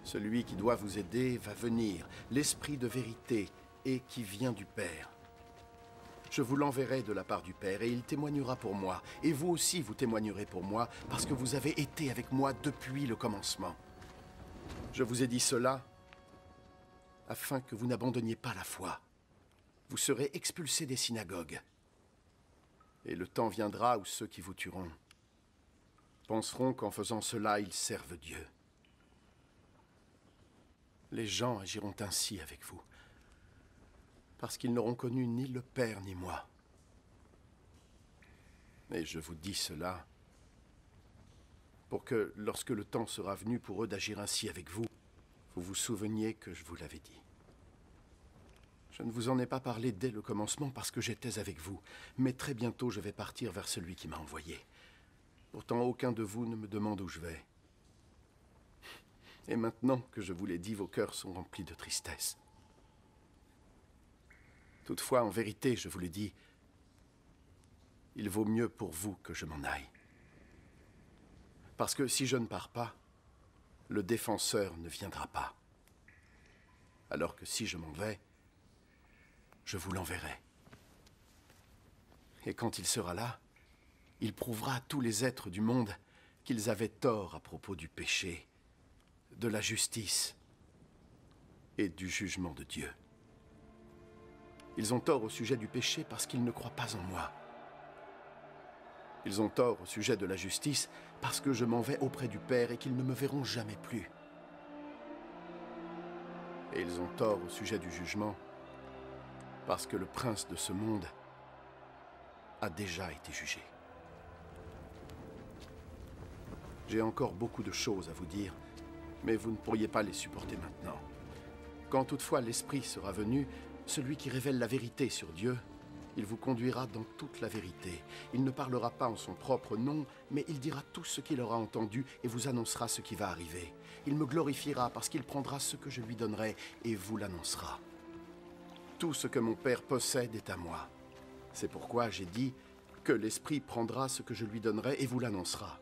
Celui qui doit vous aider va venir, l'Esprit de vérité, et qui vient du Père. Je vous l'enverrai de la part du Père, et il témoignera pour moi. Et vous aussi, vous témoignerez pour moi, parce que vous avez été avec moi depuis le commencement. Je vous ai dit cela afin que vous n'abandonniez pas la foi. Vous serez expulsés des synagogues. Et le temps viendra où ceux qui vous tueront penseront qu'en faisant cela, ils servent Dieu. Les gens agiront ainsi avec vous, parce qu'ils n'auront connu ni le Père ni moi. Et je vous dis cela pour que, lorsque le temps sera venu pour eux d'agir ainsi avec vous, vous vous souveniez que je vous l'avais dit. Je ne vous en ai pas parlé dès le commencement parce que j'étais avec vous, mais très bientôt je vais partir vers celui qui m'a envoyé. Pourtant, aucun de vous ne me demande où je vais. Et maintenant que je vous l'ai dit, vos cœurs sont remplis de tristesse. Toutefois, en vérité, je vous l'ai dit, il vaut mieux pour vous que je m'en aille. Parce que si je ne pars pas, le défenseur ne viendra pas. Alors que si je m'en vais, je vous l'enverrai. Et quand il sera là, il prouvera à tous les êtres du monde qu'ils avaient tort à propos du péché, de la justice et du jugement de Dieu. Ils ont tort au sujet du péché parce qu'ils ne croient pas en moi. Ils ont tort au sujet de la justice parce que je m'en vais auprès du Père et qu'ils ne me verront jamais plus. Et ils ont tort au sujet du jugement parce que le prince de ce monde a déjà été jugé. J'ai encore beaucoup de choses à vous dire, mais vous ne pourriez pas les supporter maintenant. Quand toutefois l'Esprit sera venu, celui qui révèle la vérité sur Dieu, il vous conduira dans toute la vérité. Il ne parlera pas en son propre nom, mais il dira tout ce qu'il aura entendu et vous annoncera ce qui va arriver. Il me glorifiera parce qu'il prendra ce que je lui donnerai et vous l'annoncera. Tout ce que mon Père possède est à moi. C'est pourquoi j'ai dit que l'Esprit prendra ce que je lui donnerai et vous l'annoncera.